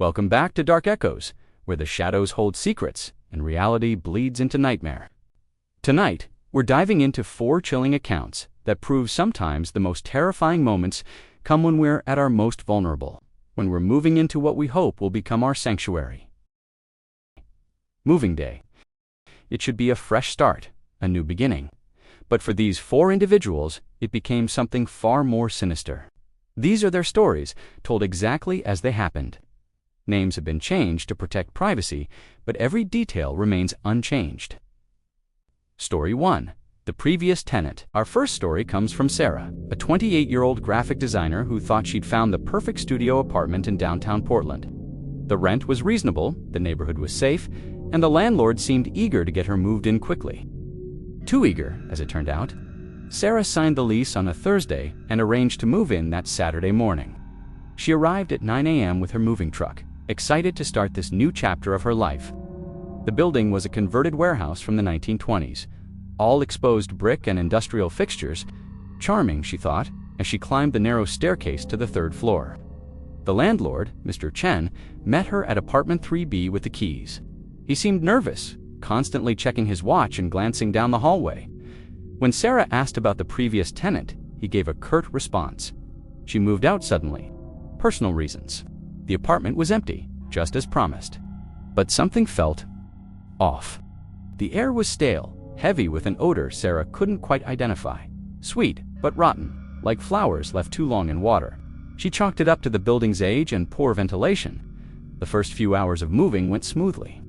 Welcome back to Dark Echoes, where the shadows hold secrets and reality bleeds into nightmare. Tonight, we're diving into 4 chilling accounts that prove sometimes the most terrifying moments come when we're at our most vulnerable, when we're moving into what we hope will become our sanctuary. Moving day. It should be a fresh start, a new beginning. But for these 4 individuals, it became something far more sinister. These are their stories, told exactly as they happened. Names have been changed to protect privacy, but every detail remains unchanged. Story 1. The Previous Tenant. Our first story comes from Sarah, a 28-year-old graphic designer who thought she'd found the perfect studio apartment in downtown Portland. The rent was reasonable, the neighborhood was safe, and the landlord seemed eager to get her moved in quickly. Too eager, as it turned out. Sarah signed the lease on a Thursday and arranged to move in that Saturday morning. She arrived at 9 a.m. with her moving truck, excited to start this new chapter of her life. The building was a converted warehouse from the 1920s, all exposed brick and industrial fixtures. Charming, she thought, as she climbed the narrow staircase to the 3rd floor. The landlord, Mr. Chen, met her at apartment 3B with the keys. He seemed nervous, constantly checking his watch and glancing down the hallway. When Sarah asked about the previous tenant, he gave a curt response. She moved out suddenly. Personal reasons. The apartment was empty, just as promised. But something felt off. The air was stale, heavy with an odor Sarah couldn't quite identify. Sweet, but rotten, like flowers left too long in water. She chalked it up to the building's age and poor ventilation. The first few hours of moving went smoothly.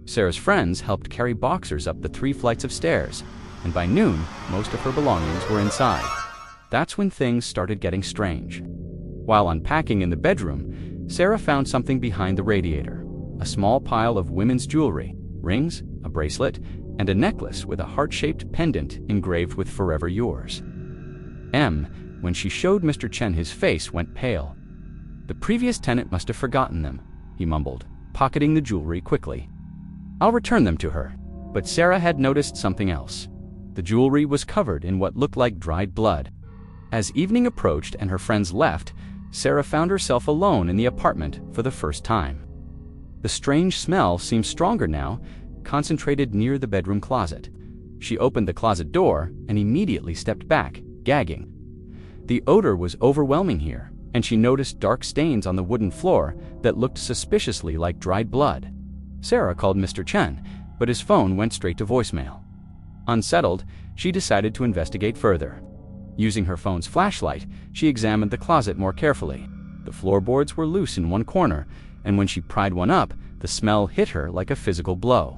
Sarah's friends helped carry boxers up the 3 flights of stairs, and by noon, most of her belongings were inside. That's when things started getting strange. While unpacking in the bedroom, Sarah found something behind the radiator. A small pile of women's jewelry, rings, a bracelet, and a necklace with a heart-shaped pendant engraved with "Forever Yours." When she showed Mr. Chen, his face went pale. The previous tenant must have forgotten them, he mumbled, pocketing the jewelry quickly. I'll return them to her. But Sarah had noticed something else. The jewelry was covered in what looked like dried blood. As evening approached and her friends left, Sarah found herself alone in the apartment for the first time. The strange smell seemed stronger now, concentrated near the bedroom closet. She opened the closet door and immediately stepped back, gagging. The odor was overwhelming here, and she noticed dark stains on the wooden floor that looked suspiciously like dried blood. Sarah called Mr. Chen, but his phone went straight to voicemail. Unsettled, she decided to investigate further. Using her phone's flashlight, she examined the closet more carefully. The floorboards were loose in one corner, and when she pried one up, the smell hit her like a physical blow.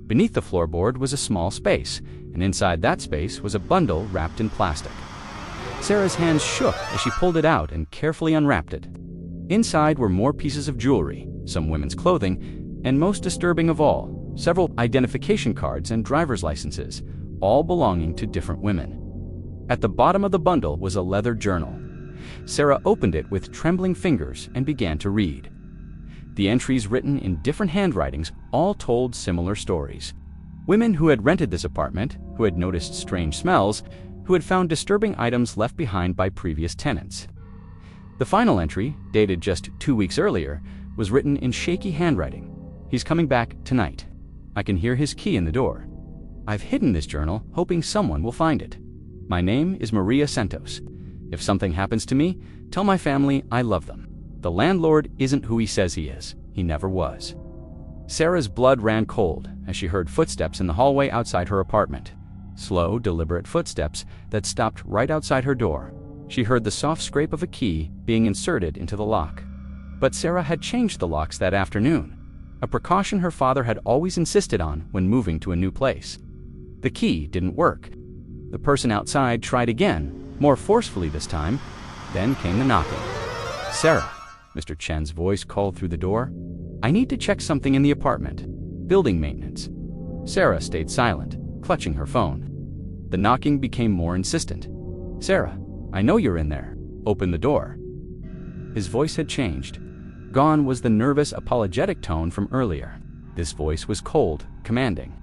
Beneath the floorboard was a small space, and inside that space was a bundle wrapped in plastic. Sarah's hands shook as she pulled it out and carefully unwrapped it. Inside were more pieces of jewelry, some women's clothing, and most disturbing of all, several identification cards and driver's licenses, all belonging to different women. At the bottom of the bundle was a leather journal. Sarah opened it with trembling fingers and began to read. The entries, written in different handwritings, all told similar stories. Women who had rented this apartment, who had noticed strange smells, who had found disturbing items left behind by previous tenants. The final entry, dated just 2 weeks earlier, was written in shaky handwriting. He's coming back tonight. I can hear his key in the door. I've hidden this journal, hoping someone will find it. My name is Maria Santos. If something happens to me, tell my family I love them. The landlord isn't who he says he is. He never was. Sarah's blood ran cold as she heard footsteps in the hallway outside her apartment. Slow, deliberate footsteps that stopped right outside her door. She heard the soft scrape of a key being inserted into the lock. But Sarah had changed the locks that afternoon, a precaution her father had always insisted on when moving to a new place. The key didn't work. The person outside tried again, more forcefully this time. Then came the knocking. Sarah, Mr. Chen's voice called through the door. I need to check something in the apartment. Building maintenance. Sarah stayed silent, clutching her phone. The knocking became more insistent. Sarah, I know you're in there. Open the door. His voice had changed. Gone was the nervous, apologetic tone from earlier. This voice was cold, commanding,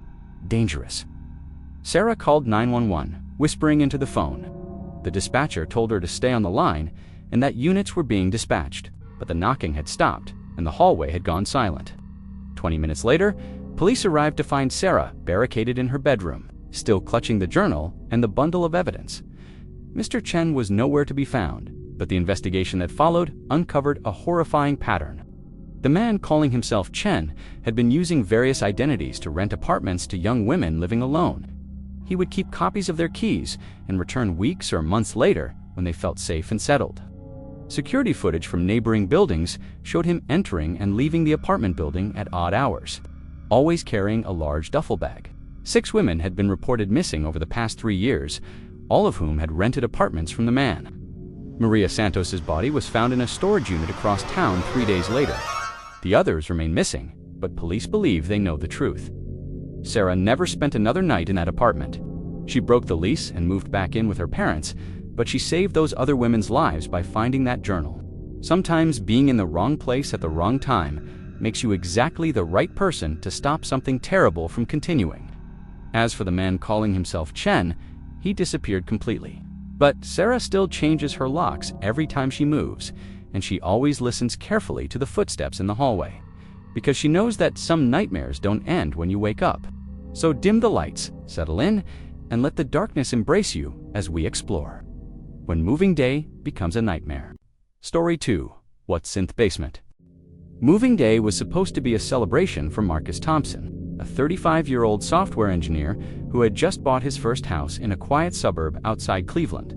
dangerous. Sarah called 911, whispering into the phone. The dispatcher told her to stay on the line and that units were being dispatched, but the knocking had stopped, and the hallway had gone silent. 20 minutes later, police arrived to find Sarah barricaded in her bedroom, still clutching the journal and the bundle of evidence. Mr. Chen was nowhere to be found, but the investigation that followed uncovered a horrifying pattern. The man calling himself Chen had been using various identities to rent apartments to young women living alone. He would keep copies of their keys and return weeks or months later when they felt safe and settled. Security footage from neighboring buildings showed him entering and leaving the apartment building at odd hours, always carrying a large duffel bag. 6 women had been reported missing over the past 3 years, all of whom had rented apartments from the man. Maria Santos's body was found in a storage unit across town 3 days later. The others remain missing, but police believe they know the truth. Sarah never spent another night in that apartment. She broke the lease and moved back in with her parents, but she saved those other women's lives by finding that journal. Sometimes being in the wrong place at the wrong time makes you exactly the right person to stop something terrible from continuing. As for the man calling himself Chen, he disappeared completely. But Sarah still changes her locks every time she moves, and she always listens carefully to the footsteps in the hallway, because she knows that some nightmares don't end when you wake up. So dim the lights, settle in, and let the darkness embrace you as we explore when moving day becomes a nightmare. Story 2. What's in the Basement? Moving day was supposed to be a celebration for Marcus Thompson, a 35-year-old software engineer who had just bought his first house in a quiet suburb outside Cleveland.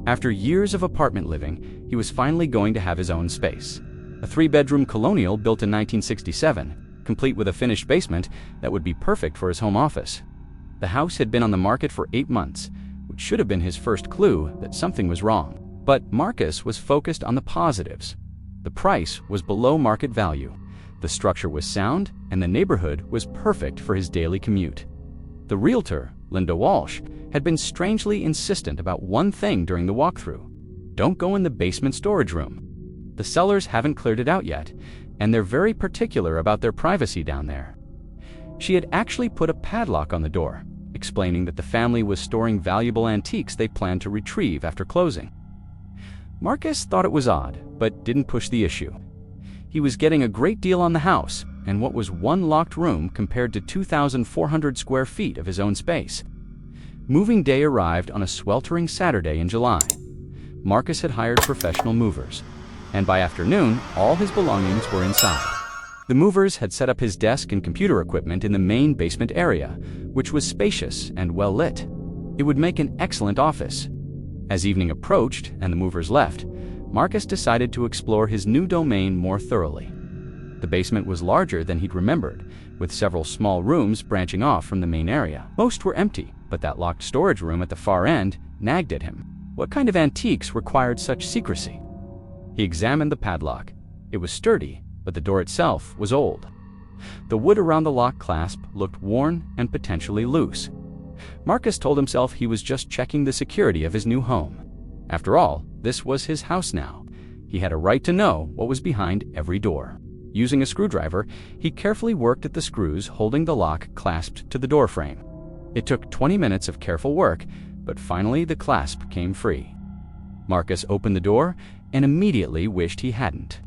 After years of apartment living, he was finally going to have his own space. A 3-bedroom colonial built in 1967, complete with a finished basement that would be perfect for his home office. The house had been on the market for 8 months, which should have been his first clue that something was wrong. But Marcus was focused on the positives. The price was below market value, the structure was sound, and the neighborhood was perfect for his daily commute. The realtor, Linda Walsh, had been strangely insistent about one thing during the walkthrough: don't go in the basement storage room. The sellers haven't cleared it out yet, and they're very particular about their privacy down there. She had actually put a padlock on the door, explaining that the family was storing valuable antiques they planned to retrieve after closing. Marcus thought it was odd, but didn't push the issue. He was getting a great deal on the house, and what was one locked room compared to 2,400 square feet of his own space. Moving day arrived on a sweltering Saturday in July. Marcus had hired professional movers, and by afternoon, all his belongings were inside. The movers had set up his desk and computer equipment in the main basement area, which was spacious and well lit. It would make an excellent office. As evening approached and the movers left, Marcus decided to explore his new domain more thoroughly. The basement was larger than he'd remembered, with several small rooms branching off from the main area. Most were empty, but that locked storage room at the far end nagged at him. What kind of antiques required such secrecy? He examined the padlock. It was sturdy, but the door itself was old. The wood around the lock clasp looked worn and potentially loose. Marcus told himself he was just checking the security of his new home. After all, this was his house now. He had a right to know what was behind every door. Using a screwdriver, he carefully worked at the screws holding the lock clasped to the door frame. It took 20 minutes of careful work, but finally the clasp came free. Marcus opened the door and immediately wished he hadn't.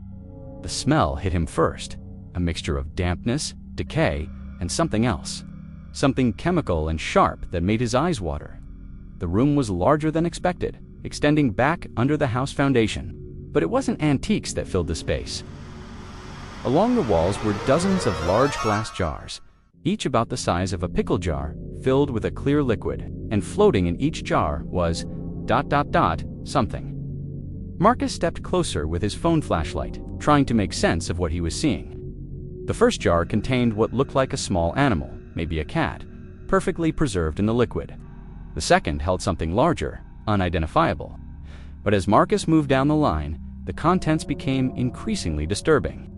The smell hit him first, a mixture of dampness, decay, and something else. Something chemical and sharp that made his eyes water. The room was larger than expected, extending back under the house foundation. But it wasn't antiques that filled the space. Along the walls were dozens of large glass jars, each about the size of a pickle jar, filled with a clear liquid, and floating in each jar was ... something. Marcus stepped closer with his phone flashlight, trying to make sense of what he was seeing. The first jar contained what looked like a small animal, maybe a cat, perfectly preserved in the liquid. The second held something larger, unidentifiable. But as Marcus moved down the line, the contents became increasingly disturbing.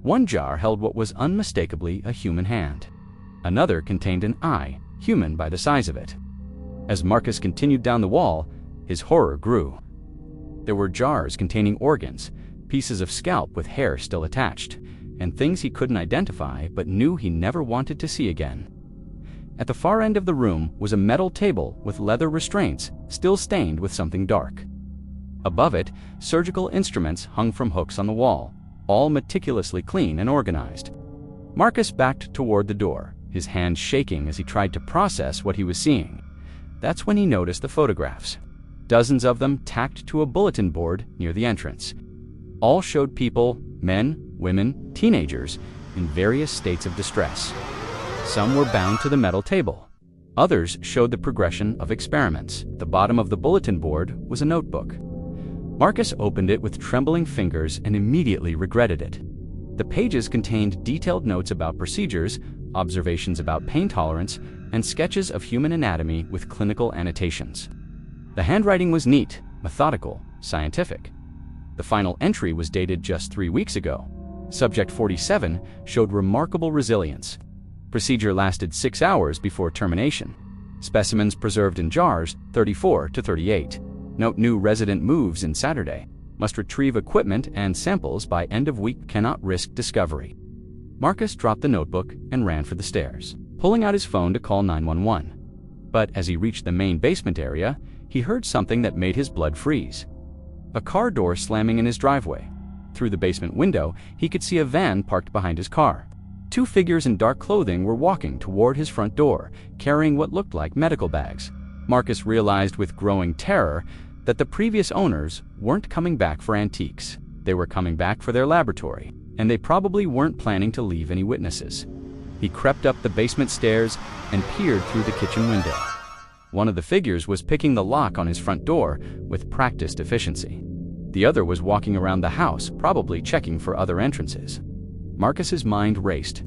One jar held what was unmistakably a human hand. Another contained an eye, human by the size of it. As Marcus continued down the wall, his horror grew. There were jars containing organs, pieces of scalp with hair still attached, and things he couldn't identify but knew he never wanted to see again. At the far end of the room was a metal table with leather restraints still stained with something dark. Above it, surgical instruments hung from hooks on the wall, all meticulously clean and organized. Marcus backed toward the door, his hands shaking as he tried to process what he was seeing. That's when he noticed the photographs. Dozens of them tacked to a bulletin board near the entrance. All showed people, men, women, teenagers, in various states of distress. Some were bound to the metal table. Others showed the progression of experiments. The bottom of the bulletin board was a notebook. Marcus opened it with trembling fingers and immediately regretted it. The pages contained detailed notes about procedures, observations about pain tolerance, and sketches of human anatomy with clinical annotations. The handwriting was neat, methodical, scientific. The final entry was dated just 3 weeks ago. Subject 47 showed remarkable resilience. Procedure lasted 6 hours before termination. Specimens preserved in jars 34 to 38. Note new resident moves in Saturday. Must retrieve equipment and samples by end of week. Cannot risk discovery. Marcus dropped the notebook and ran for the stairs, pulling out his phone to call 911. But as he reached the main basement area, he heard something that made his blood freeze. A car door slamming in his driveway. Through the basement window, he could see a van parked behind his car. 2 figures in dark clothing were walking toward his front door, carrying what looked like medical bags. Marcus realized with growing terror that the previous owners weren't coming back for antiques. They were coming back for their laboratory, and they probably weren't planning to leave any witnesses. He crept up the basement stairs and peered through the kitchen window. One of the figures was picking the lock on his front door with practiced efficiency. The other was walking around the house, probably checking for other entrances. Marcus's mind raced.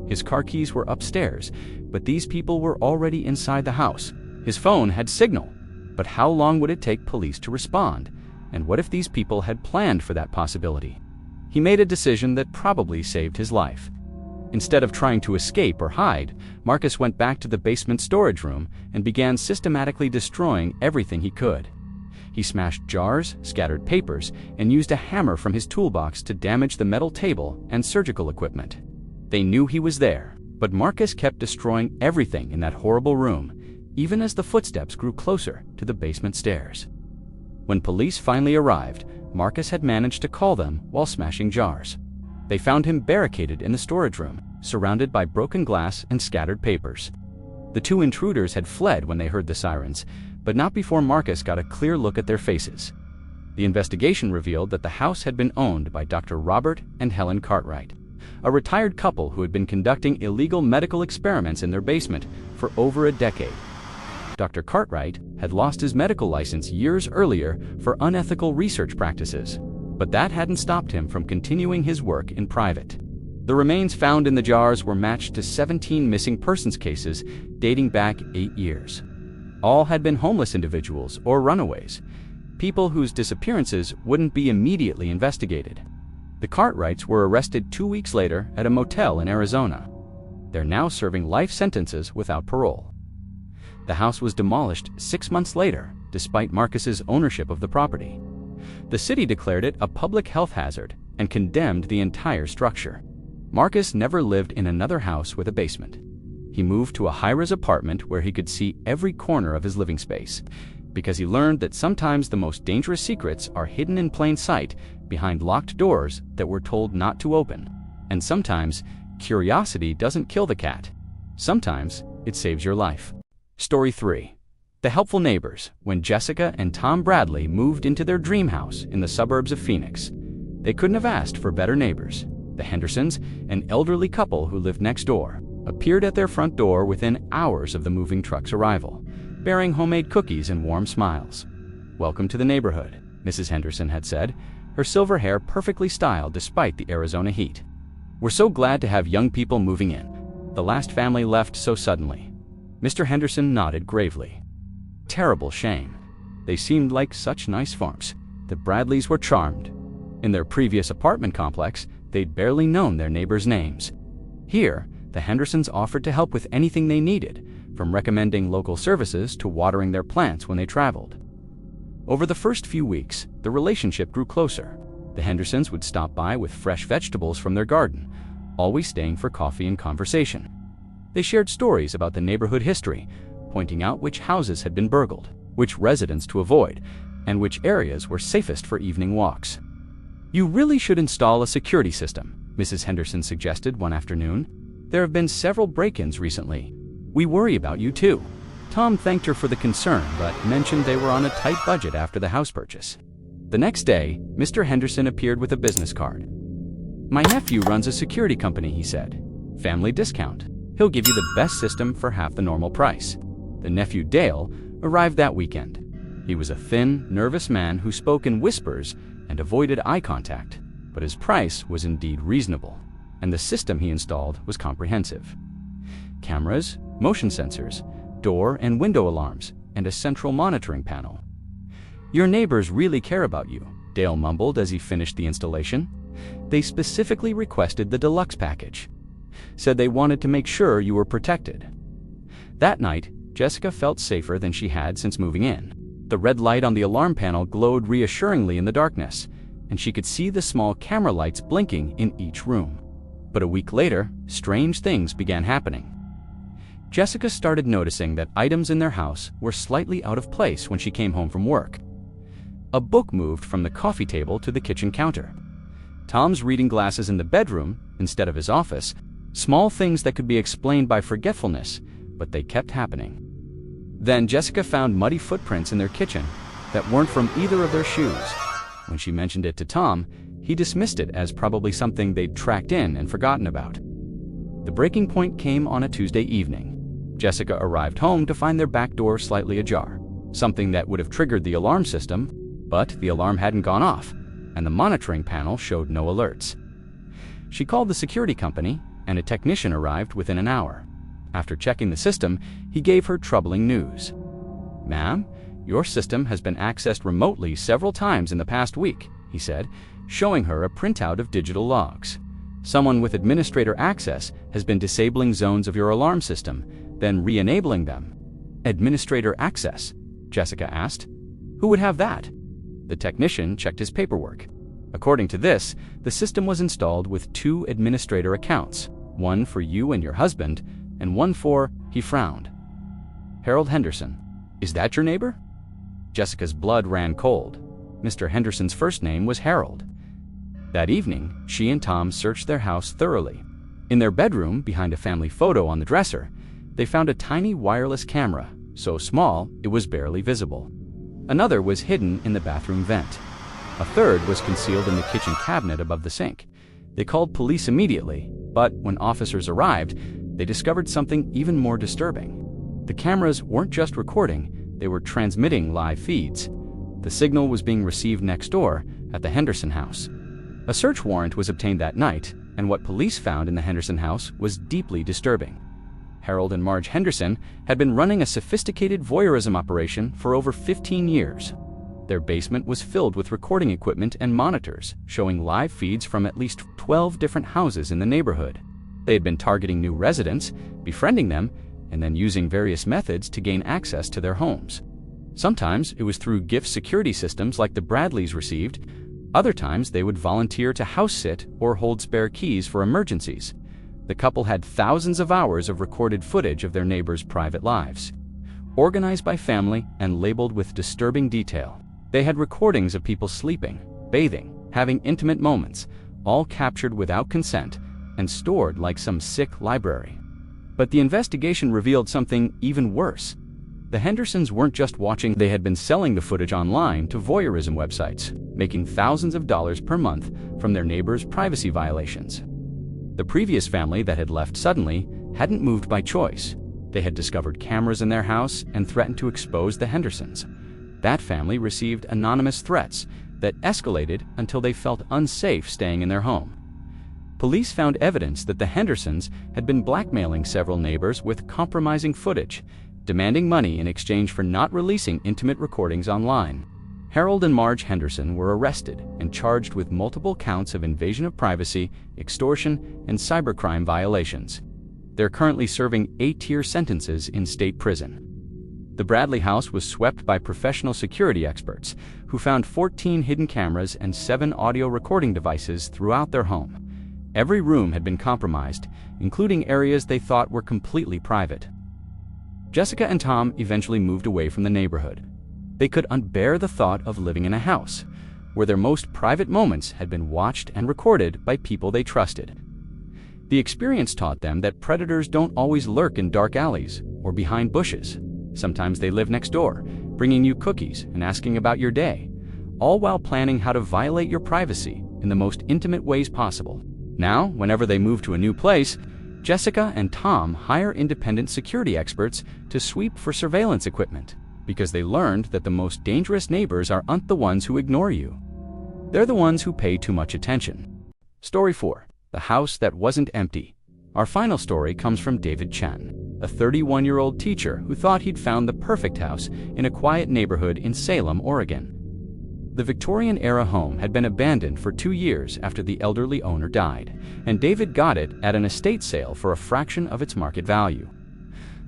His car keys were upstairs, but these people were already inside the house. His phone had signal, but how long would it take police to respond? And what if these people had planned for that possibility? He made a decision that probably saved his life. Instead of trying to escape or hide, Marcus went back to the basement storage room and began systematically destroying everything he could. He smashed jars, scattered papers, and used a hammer from his toolbox to damage the metal table and surgical equipment. They knew he was there, but Marcus kept destroying everything in that horrible room, even as the footsteps grew closer to the basement stairs. When police finally arrived, Marcus had managed to call them while smashing jars. They found him barricaded in the storage room, surrounded by broken glass and scattered papers. The 2 intruders had fled when they heard the sirens, but not before Marcus got a clear look at their faces. The investigation revealed that the house had been owned by Dr. Robert and Helen Cartwright, a retired couple who had been conducting illegal medical experiments in their basement for over a decade. Dr. Cartwright had lost his medical license years earlier for unethical research practices, but that hadn't stopped him from continuing his work in private. The remains found in the jars were matched to 17 missing persons cases dating back 8 years. All had been homeless individuals or runaways, people whose disappearances wouldn't be immediately investigated. The Cartwrights were arrested 2 weeks later at a motel in Arizona. They're now serving life sentences without parole. The house was demolished 6 months later, despite Marcus's ownership of the property. The city declared it a public health hazard and condemned the entire structure. Marcus never lived in another house with a basement. He moved to a high-rise apartment where he could see every corner of his living space, because he learned that sometimes the most dangerous secrets are hidden in plain sight behind locked doors that we're told not to open. And sometimes, curiosity doesn't kill the cat. Sometimes, it saves your life. Story 3. The Helpful Neighbors. When Jessica and Tom Bradley moved into their dream house in the suburbs of Phoenix, they couldn't have asked for better neighbors. The Hendersons, an elderly couple who lived next door, appeared at their front door within hours of the moving truck's arrival, bearing homemade cookies and warm smiles. "Welcome to the neighborhood," Mrs. Henderson had said, her silver hair perfectly styled despite the Arizona heat. "We're so glad to have young people moving in. The last family left so suddenly." Mr. Henderson nodded gravely. Terrible shame. They seemed like such nice farms. The Bradleys were charmed. In their previous apartment complex, they'd barely known their neighbors' names. Here, the Hendersons offered to help with anything they needed, from recommending local services to watering their plants when they traveled. Over the first few weeks, the relationship grew closer. The Hendersons would stop by with fresh vegetables from their garden, always staying for coffee and conversation. They shared stories about the neighborhood history, pointing out which houses had been burgled, which residents to avoid, and which areas were safest for evening walks. "You really should install a security system," Mrs. Henderson suggested one afternoon. "There have been several break-ins recently. We worry about you too." Tom thanked her for the concern, but mentioned they were on a tight budget after the house purchase. The next day, Mr. Henderson appeared with a business card. "My nephew runs a security company," he said. "Family discount. He'll give you the best system for half the normal price." The nephew, Dale, arrived that weekend. He was a thin, nervous man who spoke in whispers and avoided eye contact, but his price was indeed reasonable, and the system he installed was comprehensive. Cameras, motion sensors, door and window alarms, and a central monitoring panel. "Your neighbors really care about you," Dale mumbled as he finished the installation. "They specifically requested the deluxe package. Said they wanted to make sure you were protected." That night, Jessica felt safer than she had since moving in. The red light on the alarm panel glowed reassuringly in the darkness, and she could see the small camera lights blinking in each room. But a week later, strange things began happening. Jessica started noticing that items in their house were slightly out of place when she came home from work. A book moved from the coffee table to the kitchen counter. Tom's reading glasses in the bedroom instead of his office, small things that could be explained by forgetfulness, but they kept happening. Then Jessica found muddy footprints in their kitchen that weren't from either of their shoes. When she mentioned it to Tom, he dismissed it as probably something they'd tracked in and forgotten about. The breaking point came on a Tuesday evening. Jessica arrived home to find their back door slightly ajar, something that would have triggered the alarm system, but the alarm hadn't gone off, and the monitoring panel showed no alerts. She called the security company, and a technician arrived within an hour. After checking the system, he gave her troubling news. "Ma'am, your system has been accessed remotely several times in the past week," he said, showing her a printout of digital logs. "Someone with administrator access has been disabling zones of your alarm system, then re-enabling them." "Administrator access?" Jessica asked. "Who would have that?" The technician checked his paperwork. According to this, the system was installed with 2 administrator accounts, one for you and your husband, and one for, he frowned, Harold Henderson. "Is that your neighbor?" Jessica's blood ran cold. Mr. Henderson's first name was Harold. That evening, she and Tom searched their house thoroughly. In their bedroom, behind a family photo on the dresser, they found a tiny wireless camera, so small it was barely visible. Another was hidden in the bathroom vent. A third was concealed in the kitchen cabinet above the sink. They called police immediately, but when officers arrived, they discovered something even more disturbing. The cameras weren't just recording, they were transmitting live feeds. The signal was being received next door at the Henderson house. A search warrant was obtained that night, and what police found in the Henderson house was deeply disturbing. Harold and Marge Henderson had been running a sophisticated voyeurism operation for over 15 years. Their basement was filled with recording equipment and monitors, showing live feeds from at least 12 different houses in the neighborhood. They had been targeting new residents, befriending them, and then using various methods to gain access to their homes. Sometimes it was through gift security systems like the Bradleys received. Other times they would volunteer to house sit or hold spare keys for emergencies. The couple had thousands of hours of recorded footage of their neighbors' private lives. Organized by family and labeled with disturbing detail, they had recordings of people sleeping, bathing, having intimate moments, all captured without consent and stored like some sick library. But the investigation revealed something even worse. The Hendersons weren't just watching, they had been selling the footage online to voyeurism websites, making thousands of dollars per month from their neighbors' privacy violations. The previous family that had left suddenly hadn't moved by choice. They had discovered cameras in their house and threatened to expose the Hendersons. That family received anonymous threats that escalated until they felt unsafe staying in their home. Police found evidence that the Hendersons had been blackmailing several neighbors with compromising footage, demanding money in exchange for not releasing intimate recordings online. Harold and Marge Henderson were arrested and charged with multiple counts of invasion of privacy, extortion, and cybercrime violations. They're currently serving 8-year sentences in state prison. The Bradley house was swept by professional security experts who found 14 hidden cameras and 7 audio recording devices throughout their home. Every room had been compromised, including areas they thought were completely private. Jessica and Tom eventually moved away from the neighborhood. They could unbear the thought of living in a house where their most private moments had been watched and recorded by people they trusted. The experience taught them that predators don't always lurk in dark alleys or behind bushes. Sometimes they live next door, bringing you cookies and asking about your day, all while planning how to violate your privacy in the most intimate ways possible. Now, whenever they move to a new place, Jessica and Tom hire independent security experts to sweep for surveillance equipment, because they learned that the most dangerous neighbors aren't the ones who ignore you. They're the ones who pay too much attention. Story 4. The House That Wasn't Empty. Our final story comes from David Chen, a 31-year-old teacher who thought he'd found the perfect house in a quiet neighborhood in Salem, Oregon. The Victorian-era home had been abandoned for 2 years after the elderly owner died, and David got it at an estate sale for a fraction of its market value.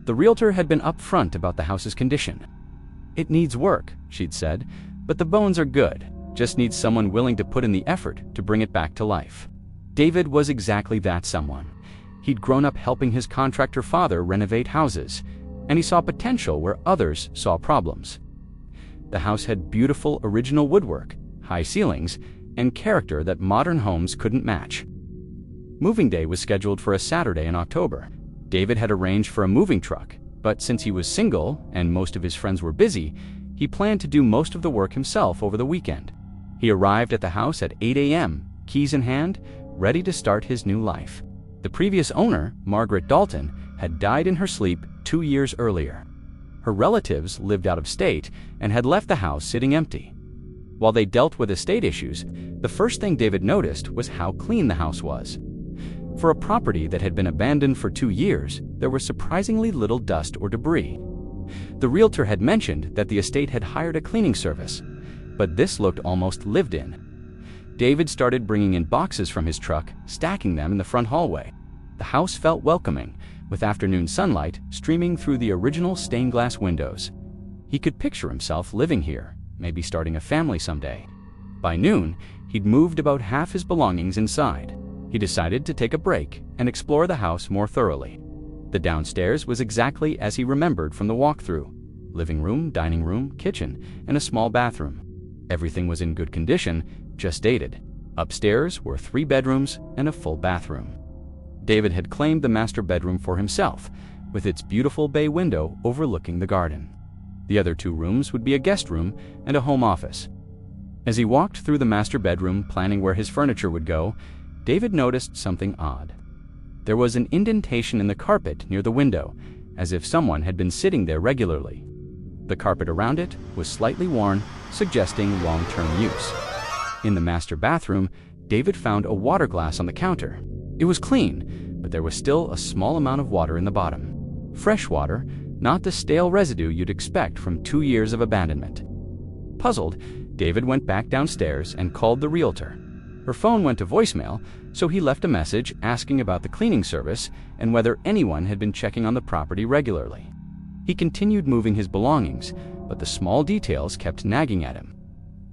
The realtor had been upfront about the house's condition. "It needs work," she'd said, "but the bones are good. Just needs someone willing to put in the effort to bring it back to life." David was exactly that someone. He'd grown up helping his contractor father renovate houses, and he saw potential where others saw problems. The house had beautiful original woodwork, high ceilings, and character that modern homes couldn't match. Moving day was scheduled for a Saturday in October. David had arranged for a moving truck, but since he was single and most of his friends were busy, he planned to do most of the work himself over the weekend. He arrived at the house at 8 a.m., keys in hand, ready to start his new life. The previous owner, Margaret Dalton, had died in her sleep 2 years earlier. Her relatives lived out of state and had left the house sitting empty. While they dealt with estate issues, the first thing David noticed was how clean the house was. For a property that had been abandoned for 2 years, there was surprisingly little dust or debris. The realtor had mentioned that the estate had hired a cleaning service, but this looked almost lived in. David started bringing in boxes from his truck, stacking them in the front hallway. The house felt welcoming, with afternoon sunlight streaming through the original stained glass windows. He could picture himself living here, maybe starting a family someday. By noon, he'd moved about half his belongings inside. He decided to take a break and explore the house more thoroughly. The downstairs was exactly as he remembered from the walkthrough: living room, dining room, kitchen, and a small bathroom. Everything was in good condition, just dated. Upstairs were 3 bedrooms and a full bathroom. David had claimed the master bedroom for himself, with its beautiful bay window overlooking the garden. The other 2 rooms would be a guest room and a home office. As he walked through the master bedroom, planning where his furniture would go, David noticed something odd. There was an indentation in the carpet near the window, as if someone had been sitting there regularly. The carpet around it was slightly worn, suggesting long-term use. In the master bathroom, David found a water glass on the counter. It was clean, but there was still a small amount of water in the bottom. Fresh water, not the stale residue you'd expect from 2 years of abandonment. Puzzled, David went back downstairs and called the realtor. Her phone went to voicemail, so he left a message asking about the cleaning service and whether anyone had been checking on the property regularly. He continued moving his belongings, but the small details kept nagging at him.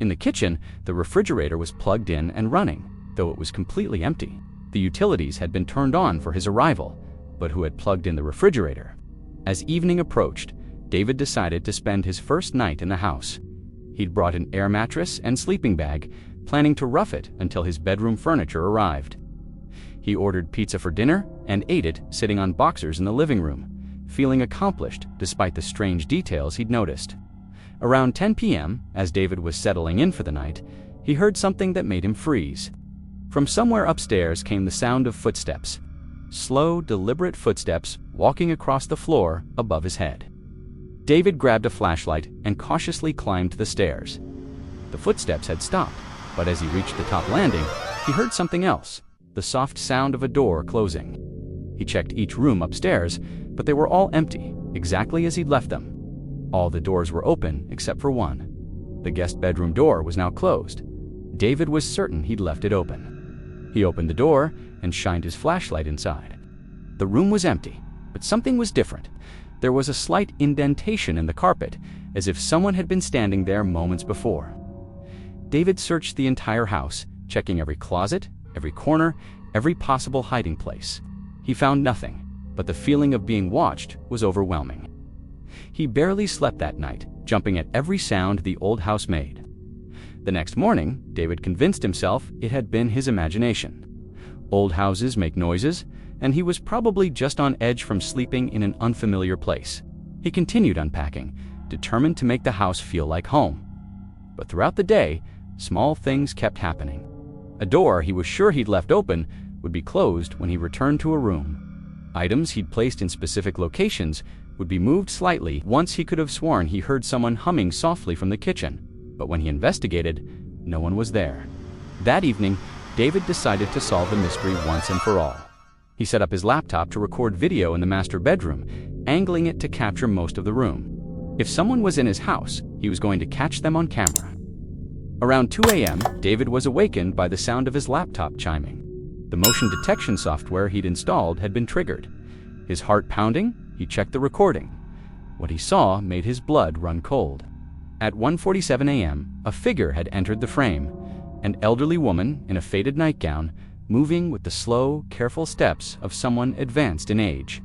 In the kitchen, the refrigerator was plugged in and running, though it was completely empty. The utilities had been turned on for his arrival, but who had plugged in the refrigerator? As evening approached, David decided to spend his first night in the house. He'd brought an air mattress and sleeping bag, planning to rough it until his bedroom furniture arrived. He ordered pizza for dinner and ate it sitting on boxers in the living room, feeling accomplished despite the strange details he'd noticed. Around 10 p.m., as David was settling in for the night, he heard something that made him freeze. From somewhere upstairs came the sound of footsteps. Slow, deliberate footsteps walking across the floor above his head. David grabbed a flashlight and cautiously climbed the stairs. The footsteps had stopped, but as he reached the top landing, he heard something else: the soft sound of a door closing. He checked each room upstairs, but they were all empty, exactly as he'd left them. All the doors were open except for one. The guest bedroom door was now closed. David was certain he'd left it open. He opened the door and shined his flashlight inside. The room was empty, but something was different. There was a slight indentation in the carpet, as if someone had been standing there moments before. David searched the entire house, checking every closet, every corner, every possible hiding place. He found nothing, but the feeling of being watched was overwhelming. He barely slept that night, jumping at every sound the old house made. The next morning, David convinced himself it had been his imagination. Old houses make noises, and he was probably just on edge from sleeping in an unfamiliar place. He continued unpacking, determined to make the house feel like home. But throughout the day, small things kept happening. A door he was sure he'd left open would be closed when he returned to a room. Items he'd placed in specific locations would be moved slightly. Once he could have sworn he heard someone humming softly from the kitchen, but when he investigated, no one was there. That evening, David decided to solve the mystery once and for all. He set up his laptop to record video in the master bedroom, angling it to capture most of the room. If someone was in his house, he was going to catch them on camera. Around 2 a.m., David was awakened by the sound of his laptop chiming. The motion detection software he'd installed had been triggered. His heart pounding, he checked the recording. What he saw made his blood run cold. At 1:47 a.m., a figure had entered the frame, an elderly woman in a faded nightgown, moving with the slow, careful steps of someone advanced in age.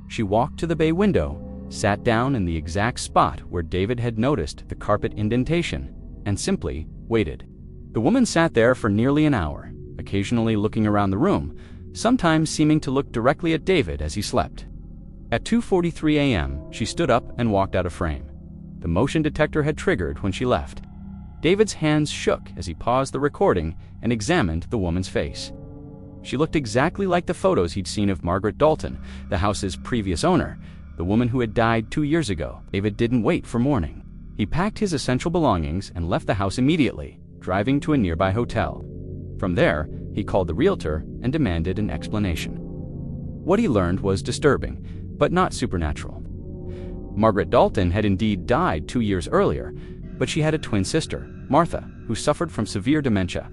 She walked to the bay window, sat down in the exact spot where David had noticed the carpet indentation, and simply waited. The woman sat there for nearly an hour, occasionally looking around the room, sometimes seeming to look directly at David as he slept. At 2:43 a.m., she stood up and walked out of frame. The motion detector had triggered when she left. David's hands shook as he paused the recording and examined the woman's face. She looked exactly like the photos he'd seen of Margaret Dalton, the house's previous owner, the woman who had died 2 years ago. David didn't wait for morning. He packed his essential belongings and left the house immediately, driving to a nearby hotel. From there, he called the realtor and demanded an explanation. What he learned was disturbing, but not supernatural. Margaret Dalton had indeed died 2 years earlier, but she had a twin sister, Martha, who suffered from severe dementia.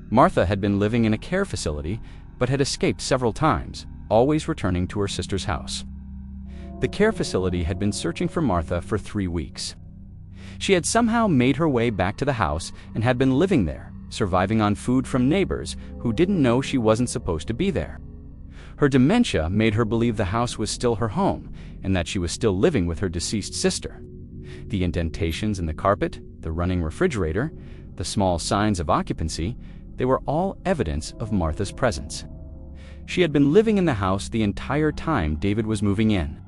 Martha had been living in a care facility, but had escaped several times, always returning to her sister's house. The care facility had been searching for Martha for 3 weeks. She had somehow made her way back to the house and had been living there, surviving on food from neighbors who didn't know she wasn't supposed to be there. Her dementia made her believe the house was still her home and that she was still living with her deceased sister. The indentations in the carpet, the running refrigerator, the small signs of occupancy, they were all evidence of Martha's presence. She had been living in the house the entire time David was moving in,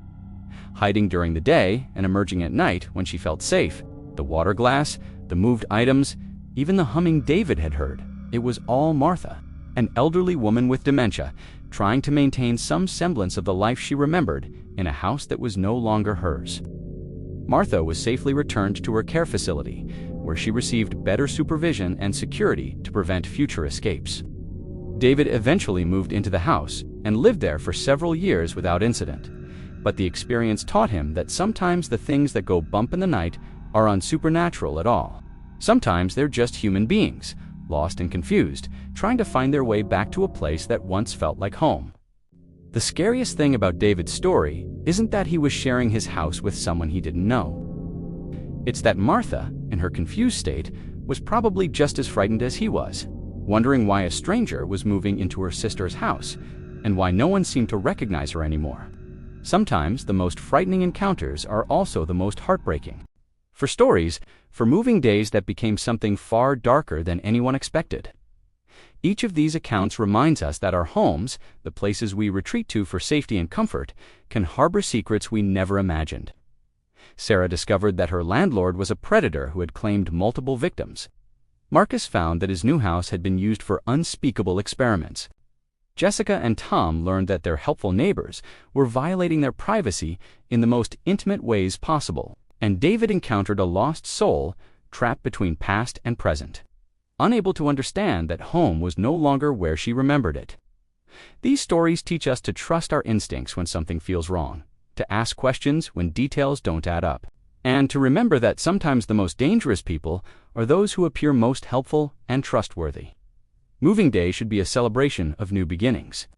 hiding during the day and emerging at night when she felt safe. The water glass, the moved items, even the humming David had heard. It was all Martha, an elderly woman with dementia, trying to maintain some semblance of the life she remembered in a house that was no longer hers. Martha was safely returned to her care facility, where she received better supervision and security to prevent future escapes. David eventually moved into the house and lived there for several years without incident, but the experience taught him that sometimes the things that go bump in the night are unsupernatural at all. Sometimes they're just human beings, lost and confused, trying to find their way back to a place that once felt like home. The scariest thing about David's story isn't that he was sharing his house with someone he didn't know. It's that Martha, in her confused state, was probably just as frightened as he was, wondering why a stranger was moving into her sister's house and why no one seemed to recognize her anymore. Sometimes the most frightening encounters are also the most heartbreaking. For stories, for moving days that became something far darker than anyone expected. Each of these accounts reminds us that our homes, the places we retreat to for safety and comfort, can harbor secrets we never imagined. Sarah discovered that her landlord was a predator who had claimed multiple victims. Marcus found that his new house had been used for unspeakable experiments. Jessica and Tom learned that their helpful neighbors were violating their privacy in the most intimate ways possible. And David encountered a lost soul trapped between past and present, unable to understand that home was no longer where she remembered it. These stories teach us to trust our instincts when something feels wrong, to ask questions when details don't add up, and to remember that sometimes the most dangerous people are those who appear most helpful and trustworthy. Moving day should be a celebration of new beginnings.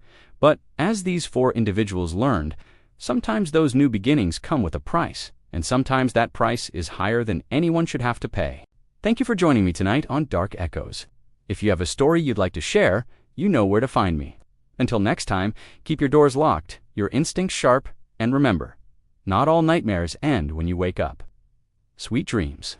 But as these 4 individuals learned, sometimes those new beginnings come with a price. And sometimes that price is higher than anyone should have to pay. Thank you for joining me tonight on Dark Echoes. If you have a story you'd like to share, you know where to find me. Until next time, keep your doors locked, your instincts sharp, and remember, not all nightmares end when you wake up. Sweet dreams.